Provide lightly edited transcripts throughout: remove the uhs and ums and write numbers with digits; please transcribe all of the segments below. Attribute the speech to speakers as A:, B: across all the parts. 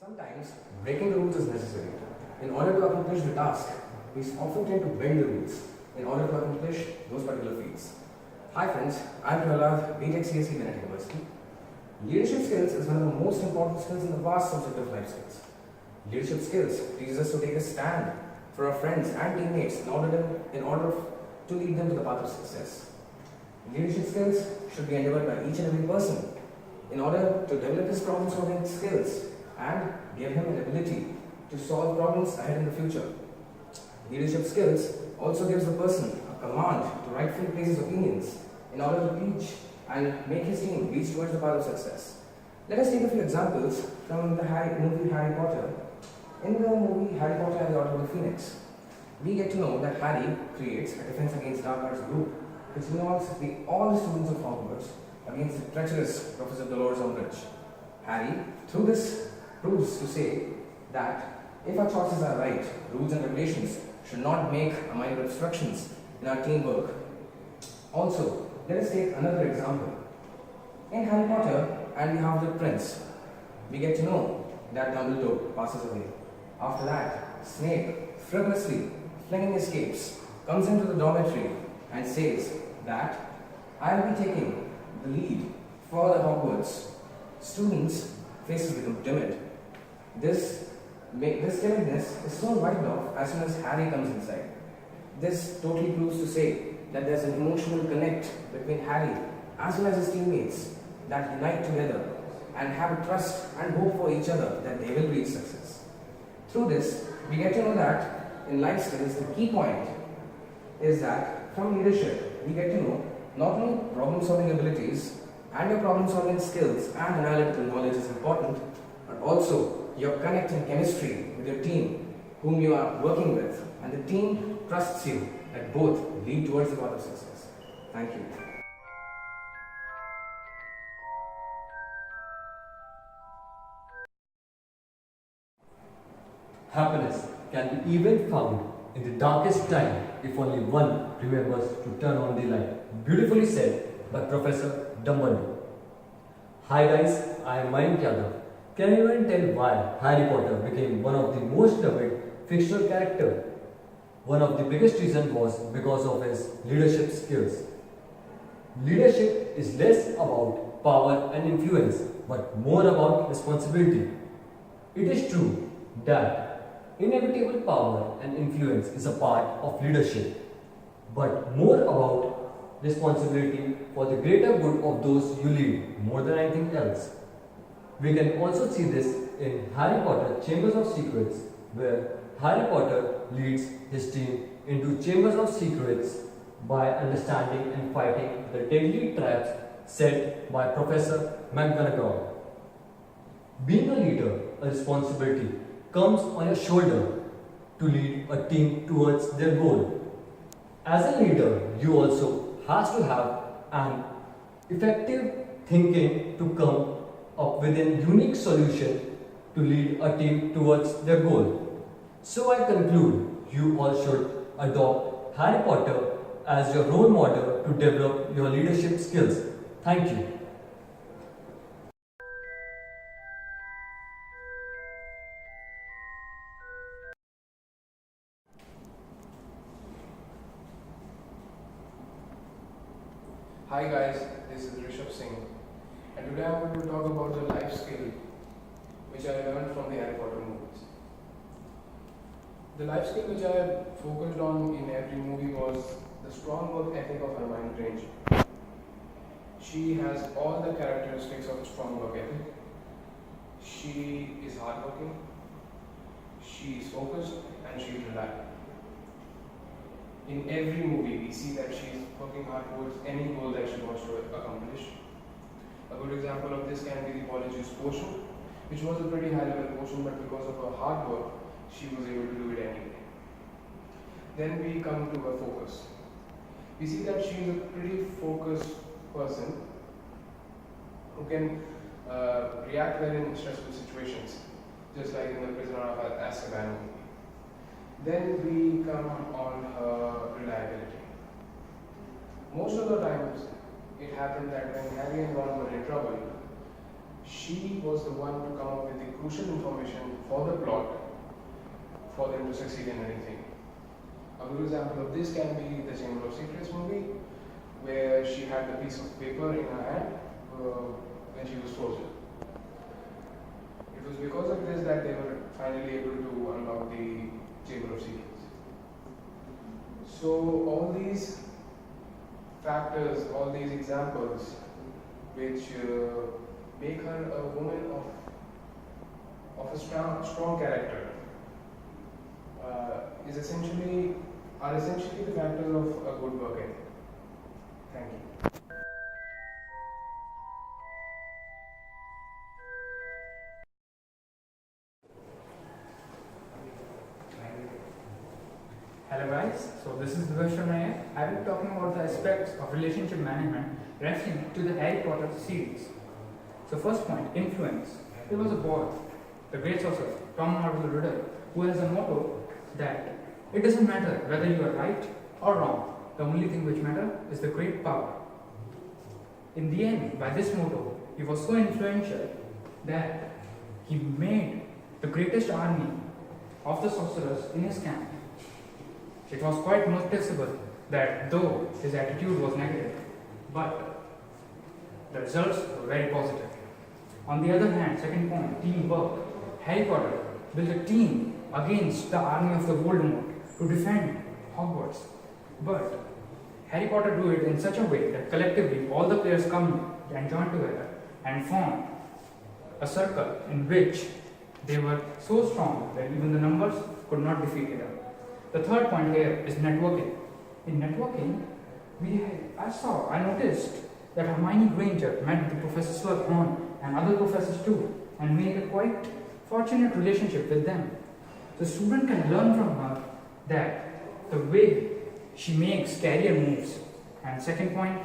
A: Sometimes breaking the rules is necessary. In order to accomplish the task, we often tend to bend the rules in order to accomplish those particular feats. Hi friends, I am Prahlad, BTech CSE Bennett University. Leadership skills is one of the most important skills in the vast subject of life skills. Leadership skills teaches us to take a stand for our friends and teammates in order to lead them to the path of success. Leadership skills should be endeavored by each and every person in order to develop his problem solving skills and give him an ability to solve problems ahead in the future. Leadership skills also gives the person a command to rightfully place his opinions in order to reach and make his team reach towards the path of success. Let us take a few examples from the movie Harry Potter. In the movie Harry Potter and the Order of the Phoenix, we get to know that Harry creates a defense against dark arts group which involves all the students of Hogwarts against the treacherous Professor Dolores Umbridge. Harry, through this, proves to say that if our choices are right, rules and regulations should not make a minor obstructions in our teamwork. Also, let us take another example. In Harry Potter and the Half-Blood Prince, we get to know that Dumbledore passes away. After that, Snape, frivolously flinging his capes, comes into the dormitory and says that I will be taking the lead for the Hogwarts. Students' faces become timid. This timidness is soon wiped off as soon as Harry comes inside. This totally proves to say that there's an emotional connect between Harry as well as his teammates that unite together and have a trust and hope for each other that they will reach success. Through this, we get to know that in life skills, the key point is that from leadership, we get to know not only problem solving abilities and your problem solving skills and analytical knowledge is important, but also your connect and chemistry with your team whom you are working with, and the team trusts you that both lead towards the path of success. Thank you.
B: Happiness can be even found in the darkest time if only one remembers to turn on the light. Beautifully said by Professor Dumbledore. Hi guys, I am Mayank Yadav. Can anyone tell why Harry Potter became one of the most loved fictional characters? One of the biggest reasons was because of his leadership skills. Leadership is less about power and influence, but more about responsibility. It is true that inevitable power and influence is a part of leadership, but more about responsibility for the greater good of those you lead more than anything else. We can also see this in Harry Potter Chambers of Secrets, where Harry Potter leads his team into Chambers of Secrets by understanding and fighting the deadly traps set by Professor McGonagall. Being a leader, a responsibility comes on your shoulder to lead a team towards their goal. As a leader, you also have to have an effective thinking to come up with a unique solution to lead a team towards their goal. So I conclude you all should adopt Harry Potter as your role model to develop your leadership skills. Thank you.
C: Hi guys, this is Rishabh Singh, and today I'm going to talk about the life skill which I learned from the Harry Potter movies. The life skill which I focused on in every movie was the strong work ethic of Hermione Granger. She has all the characteristics of a strong work ethic. She is hardworking, she is focused, and she is reliable. In every movie, we see that she is working hard towards any goal that she wants to accomplish. A good example of this can be the Polyjuice potion, which was a pretty high level potion, but because of her hard work, she was able to do it anyway. Then we come to her focus. We see that she is a pretty focused person who can react well in stressful situations, just like in the Prisoner of Azkaban movie. Then we come on her reliability. Most of the times, it happened that when Harry and Ron were in trouble, they used to rely on her. They used to rely on her She was the one to come up with the crucial information for the plot for them to succeed in anything. A good example of this can be the Chamber of Secrets movie, where she had the piece of paper in her hand when she was frozen. It was because of this that they were finally able to unlock the Chamber of Secrets. So all these factors, all these examples, which make her a woman of a strong character, are essentially the factors of a good work ethic. Thank you.
D: Hello guys, so this is Vivek. I will be talking about the aspects of relationship management referring to the Harry Potter series. So first point, influence. There was a boy, the great sorcerer, Tom Marvel Riddle, who has a motto that it doesn't matter whether you are right or wrong, the only thing which matters is the great power. In the end, by this motto, he was so influential that he made the greatest army of the sorcerers in his camp. It was quite noticeable that though his attitude was negative, but the results were very positive. On the other hand, second point, teamwork. Harry Potter built a team against the army of the Voldemort to defend Hogwarts. But Harry Potter do it in such a way that collectively all the players come and join together and form a circle in which they were so strong that even the numbers could not defeat them. The third point here is networking. In networking, I noticed that Hermione Granger met the Professor Slughorn and other professors too, and made a quite fortunate relationship with them. The student can learn from her that the way she makes career moves. And second point,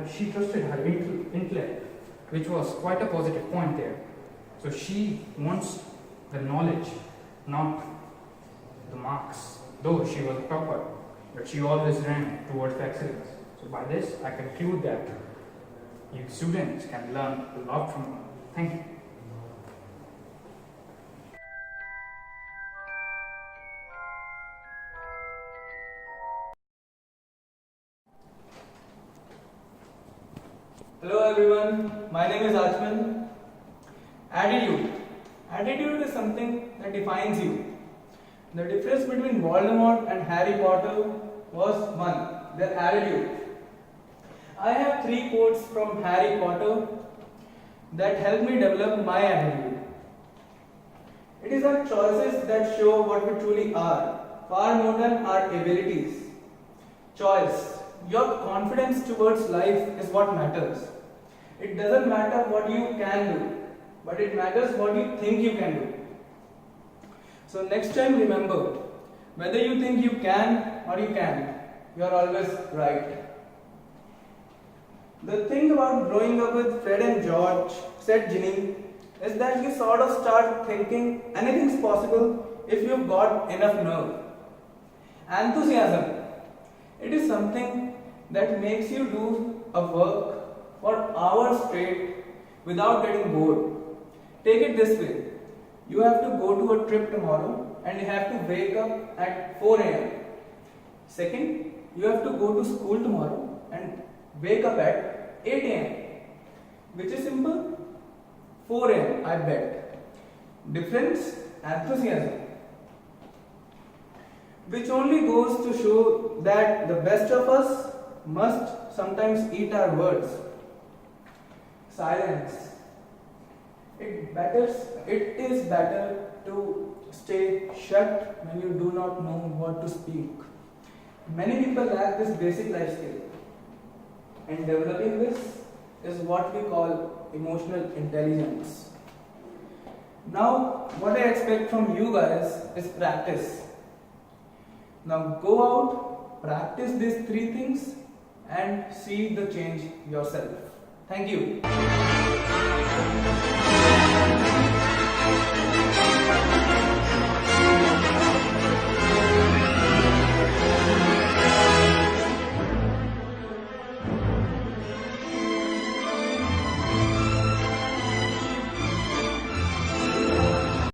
D: she trusted her intellect, which was quite a positive point there. So she wants the knowledge, not the marks. Though she was a topper, but she always ran towards excellence. So by this, I conclude that you students can learn a lot from her. Thank you.
E: Hello everyone, my name is Achman. Attitude. Attitude is something that defines you. The difference between Voldemort and Harry Potter was one, their attitude. I have 3 quotes from Harry Potter that help me develop my attitude. It is our choices that show what we truly are, far more than our abilities. Choice. Your confidence towards life is what matters. It doesn't matter what you can do, but it matters what you think you can do. So next time remember, whether you think you can or you can't, you are always right. The thing about growing up with Fred and George, said Ginny, is that you sort of start thinking anything's possible if you've got enough nerve. Enthusiasm. It is something that makes you do a work for hours straight without getting bored. Take it this way. You have to go to a trip tomorrow and you have to wake up at 4 a.m. Second, you have to go to school tomorrow and wake up at 8 a.m. Which is simple? 4 a.m. I bet. Difference? Enthusiasm. Which only goes to show that the best of us must sometimes eat our words. Silence. It is better to stay shut when you do not know what to speak. Many people lack this basic life skill, and developing this is what we call emotional intelligence. Now, what I expect from you guys is practice. Now go out, practice these 3 things and see the change yourself. Thank you.